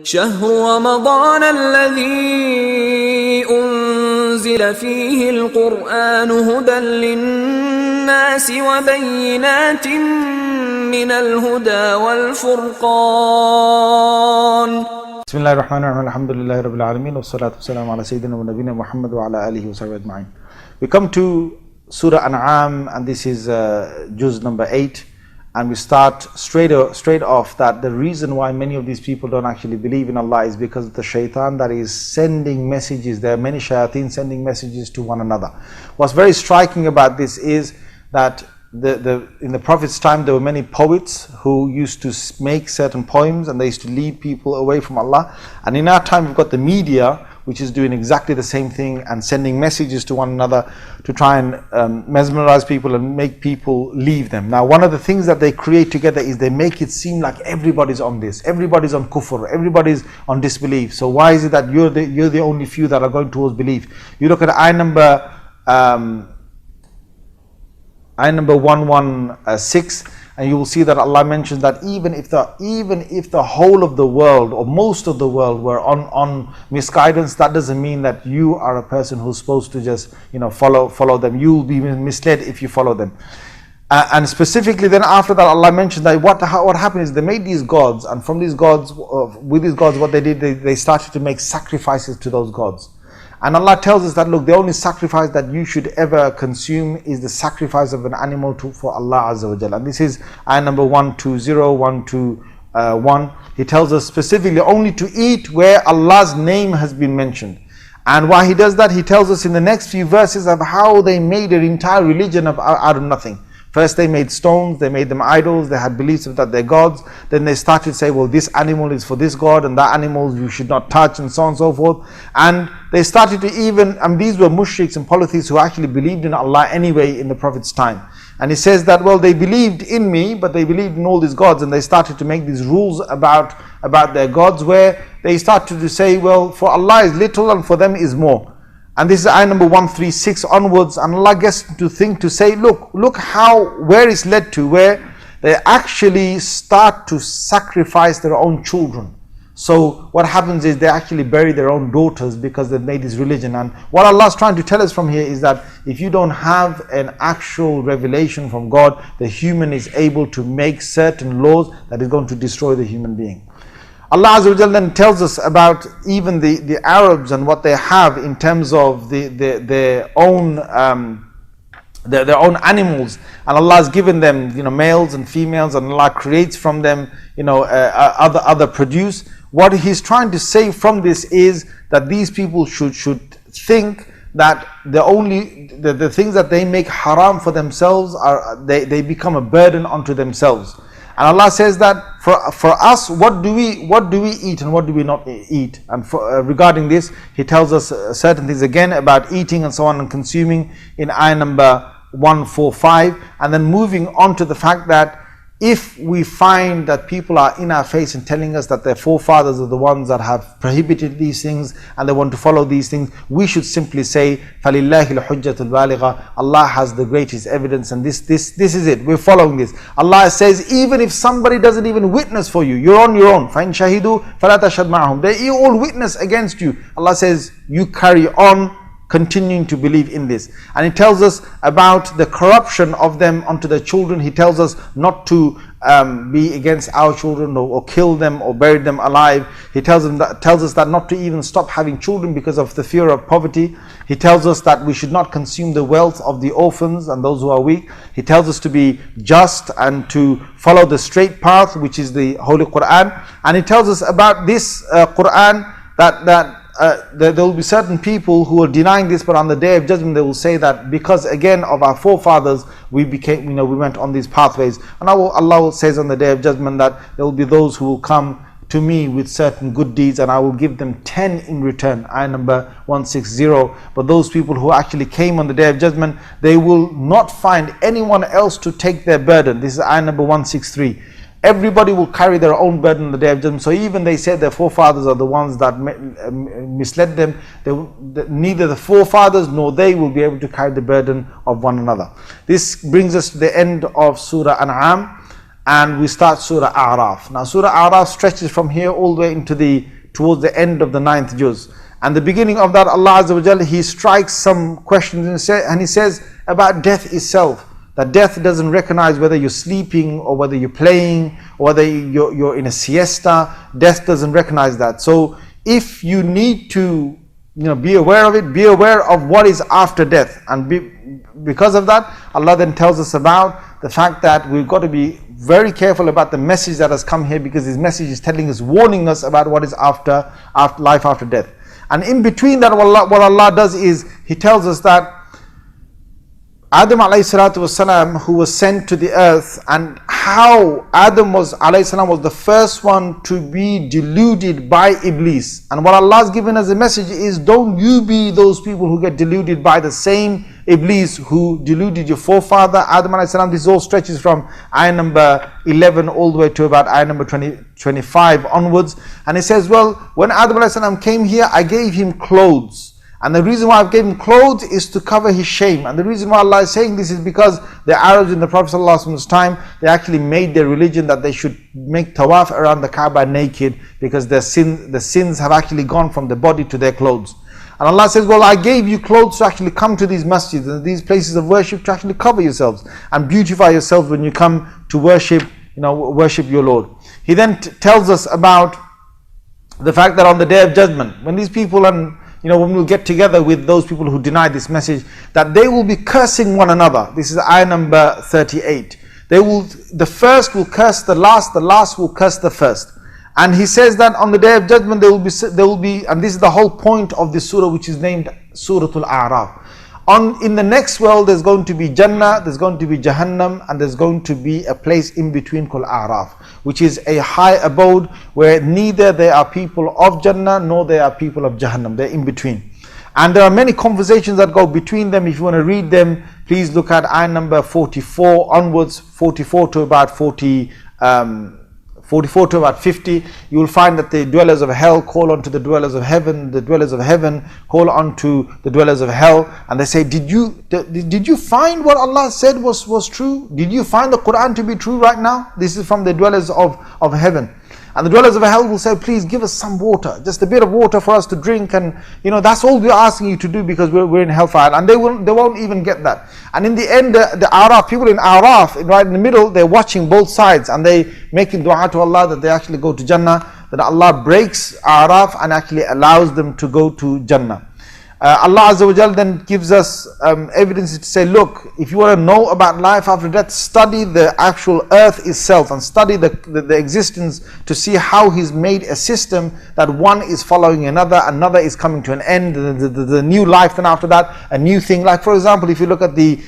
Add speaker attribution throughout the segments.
Speaker 1: شهر رمضان الذي أنزل فيه القرآن هدى للناس وبينات من الهدى والفرقان.
Speaker 2: بسم الله الرحمن الرحيم. الحمد لله رب العالمين والصلاة والسلام على سيدنا ونبينا محمد وعلى آله وصحبه أجمعين. We come to Surah An'am, and this is Juzz number 8, and we start straight off that the reason why many of these people don't actually believe in Allah is because of the shaitan that is sending messages. There are many shayateen sending messages to one another. What's very striking about this is that in the Prophet's time there were many poets who used to make certain poems, and they used to lead people away from Allah. And in our time we've got the media, which is doing exactly the same thing and sending messages to one another to try and mesmerize people and make people leave them. Now, one of the things that they create together is they make it seem like everybody's on this, everybody's on kufr, everybody's on disbelief. So why is it that you're the only few that are going towards belief? You look at ayah number 116, and you will see that Allah mentions that even if the whole of the world or most of the world were on misguidance, that doesn't mean that you are a person who's supposed to just follow them. You will be misled if you follow them. And specifically then after that, Allah mentioned that what happened is they made these gods, and from these gods, with these gods, what they did, they started to make sacrifices to those gods. And Allah tells us that, look, the only sacrifice that you should ever consume is the sacrifice of an animal for Allah Azza wa Jalla. And this is ayah number 121. He tells us specifically only to eat where Allah's name has been mentioned. And why He does that, He tells us in the next few verses of how they made an entire religion out of nothing. First they made stones, they made them idols, they had beliefs that they're gods. Then they started to say, well, this animal is for this god, and that animal you should not touch, and so on and so forth. And they started to and these were mushriks and polytheists who actually believed in Allah anyway in the Prophet's time. And he says that, well, they believed in me, but they believed in all these gods, and they started to make these rules about their gods, where they started to say, well, for Allah is little and for them is more. And this is ayah number 136 onwards, and Allah gets to say, look where it's led to, where they actually start to sacrifice their own children. So what happens is they actually bury their own daughters because they've made this religion. And what Allah is trying to tell us from here is that if you don't have an actual revelation from God, the human is able to make certain laws that is going to destroy the human being. Allah Azza wa Jalla then tells us about even the Arabs and what they have in terms of their own animals, and Allah has given them males and females, and Allah creates from them other produce. What He's trying to say from this is that these people should think that the things that they make haram for themselves they become a burden onto themselves. And Allah says that for us, what do we eat and what do we not eat? And regarding this, He tells us certain things again about eating and so on and consuming in ayah number 145, and then moving on to the fact that if we find that people are in our face and telling us that their forefathers are the ones that have prohibited these things and they want to follow these things, we should simply say, فَلِلَّهِ الْحُجَّةُ الْبَالِغَةُ, Allah has the greatest evidence, and this is it, we're following this. Allah says, even if somebody doesn't even witness for you, you're on your own. فَإِن شَهِدُوا فَلَا تَشْهَدْ مَعَهُمْ, they all witness against you. Allah says, you carry on continuing to believe in this. And He tells us about the corruption of them onto their children. He tells us not to be against our children or kill them or bury them alive. He tells us that not to even stop having children because of the fear of poverty. He tells us that we should not consume the wealth of the orphans and those who are weak. He tells us to be just and to follow the straight path, which is the Holy Qur'an. And He tells us about this Qur'an that there will be certain people who are denying this, but on the Day of Judgment they will say that because again of our forefathers we went on these pathways. And Allah says on the Day of Judgment that there will be those who will come to me with certain good deeds, and I will give them 10 in return. Ayah number 160. But those people who actually came on the Day of Judgment, they will not find anyone else to take their burden. This is ayah number 163. Everybody will carry their own burden on the Day of Judgment. So even they said their forefathers are the ones that misled them, neither the forefathers nor they will be able to carry the burden of one another. This brings us to the end of Surah An'am. and we start Surah A'raf. Now Surah A'raf stretches from here all the way into towards the end of the 9th Juzz. And the beginning of that, Allah Azza wa Jalla, He strikes some questions and He says about death itself, that death doesn't recognize whether you're sleeping or whether you're playing or whether you're in a siesta. Death doesn't recognize that. So if you need to be aware of it, be aware of what is after death. And because of that, Allah then tells us about the fact that we've got to be very careful about the message that has come here, because this message is telling us, warning us about what is after life after death. And in between that, what Allah does is He tells us that Adam alayhi salatu wasalam, who was sent to the earth, and how Adam alayhi salam was the first one to be deluded by Iblis. And what Allah has given us a message is, don't you be those people who get deluded by the same Iblis who deluded your forefather Adam alayhi salam. This all stretches from ayah number 11 all the way to about ayah number 25 onwards. And it says, well, when Adam alayhi salam came here, I gave him clothes. And the reason why I've given him clothes is to cover his shame. And the reason why Allah is saying this is because the Arabs in the Prophet ﷺ's time, they actually made their religion that they should make tawaf around the Kaaba naked, because the sins have actually gone from the body to their clothes. And Allah says, well, I gave you clothes to actually come to these masjids and these places of worship, to actually cover yourselves and beautify yourselves when you come to worship, worship your Lord. He then tells us about the fact that on the Day of Judgment, when these people when we'll get together with those people who deny this message, that they will be cursing one another. This is ayah number 38. The first will curse the last will curse the first. And he says that on the Day of Judgment there will be, and this is the whole point of this surah, which is named Suratul A'raf. In the next world there's going to be Jannah, there's going to be Jahannam, and there's going to be a place in between called A'raf, which is a high abode where neither there are people of Jannah nor there are people of Jahannam. They're in between. And there are many conversations that go between them. If you want to read them, please look at ayah number 44 onwards, 44 to about 44 to about 50, you will find that the dwellers of hell call on to the dwellers of heaven, the dwellers of heaven call on to the dwellers of hell, and they say, did you find what Allah said was true? Did you find the Qur'an to be true right now? This is from the dwellers of heaven. And the dwellers of hell will say, please give us some water, just a bit of water for us to drink, and that's all we're asking you to do, because we're in hellfire. And they won't even get that. And in the end, the Araf, people in Araf, right in the middle, they're watching both sides, and they making dua to Allah that they actually go to Jannah, that Allah breaks Araf and actually allows them to go to Jannah. Allah Azza wa Jal then gives us evidence to say, look, if you want to know about life after death, study the actual earth itself and study the existence to see how He's made a system that one is following another is coming to an end, the new life, then after that a new thing. Like for example, if you look at the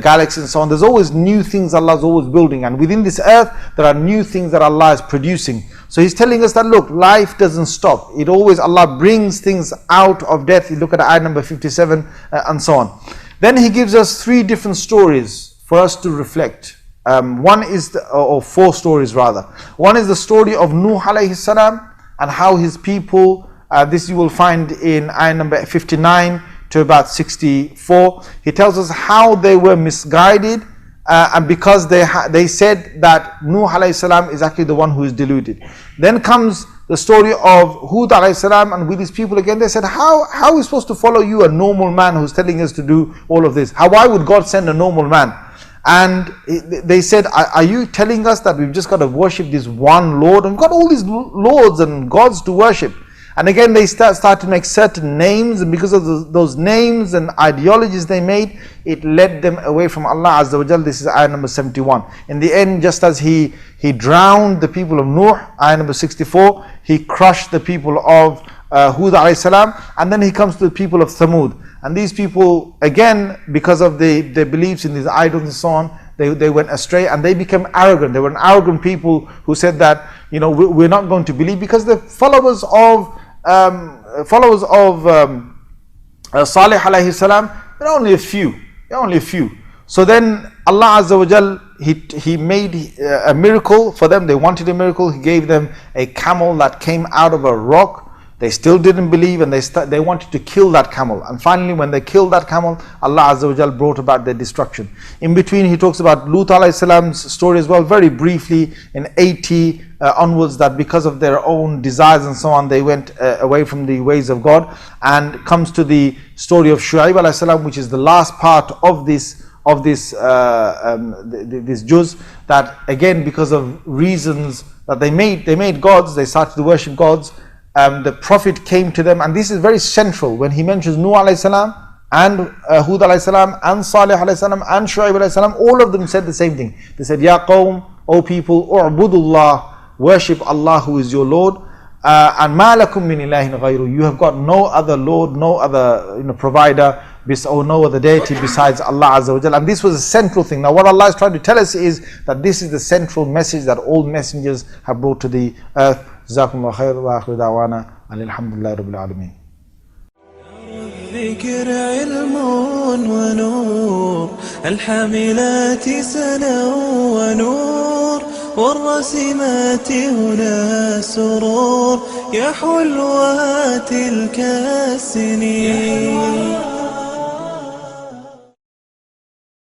Speaker 2: galaxy and so on, there's always new things Allah is always building, and within this earth there are new things that Allah is producing. So He's telling us that, look, life doesn't stop. It always, Allah brings things out of death. You look at ayah number 57 and so on. Then He gives us 3 different stories for us to reflect. One is, or 4 stories rather. One is the story of Nuh alayhi salam and how his people, this you will find in ayah number 59 to about 64. He tells us how they were misguided, and because they said that Nuh alayhi salam is actually the one who is deluded. Then comes the story of Hud alayhi salam, and with his people again, they said, how are we supposed to follow you, a normal man who's telling us to do all of this? Why would God send a normal man? And they said, are you telling us that we've just got to worship this one Lord? And we've got all these lords and gods to worship. And again they start to make certain names, and because of those names and ideologies they made, it led them away from Allah Azza wa Jal. This is ayah number 71. In the end, just as He drowned the people of Nuh, ayah number 64, He crushed the people of Hud alayhi salam, and then He comes to the people of Thamud. And these people, again, because of their beliefs in these idols and so on, they went astray and they became arrogant. They were an arrogant people who said that, we're not going to believe, because the followers of Salih alayhi salam, there are only a few. So then Allah Azza wa Jal, He made a miracle for them. They wanted a miracle. He gave them a camel that came out of a rock. They still didn't believe, and they wanted to kill that camel. And finally, when they killed that camel, Allah Azza wa Jal brought about their destruction. In between, He talks about Lut alayhi salam's story as well, very briefly, in 80 onwards, that because of their own desires and so on, they went away from the ways of God. And comes to the story of Shu'aib alayhi salam, which is the last part of this Juzz, that again, because of reasons that they made gods, they started to worship gods. The Prophet came to them, and this is very central when he mentions Nuh alayhi salam and Hud alayhi salam and Salih alayhi salam and Shu'aib alayhi salam. All of them said the same thing. They said, Ya qawm, O people, u'budullah, worship Allah who is your Lord, and ma lakum min ilahin ghayru, you have got no other Lord, no other provider, or no other deity besides Allah Azza wa Jalla. And this was a central thing. Now what Allah is trying to tell us is that this is the central message that all messengers have brought to the earth. Jazakumullah khair wa akhiru da'wana alhamdulillahi rabbil alameen.
Speaker 3: الذكر علم ونور الحاملات سنا ونور والرسمات هنا سرور يا حلوات تلك السنين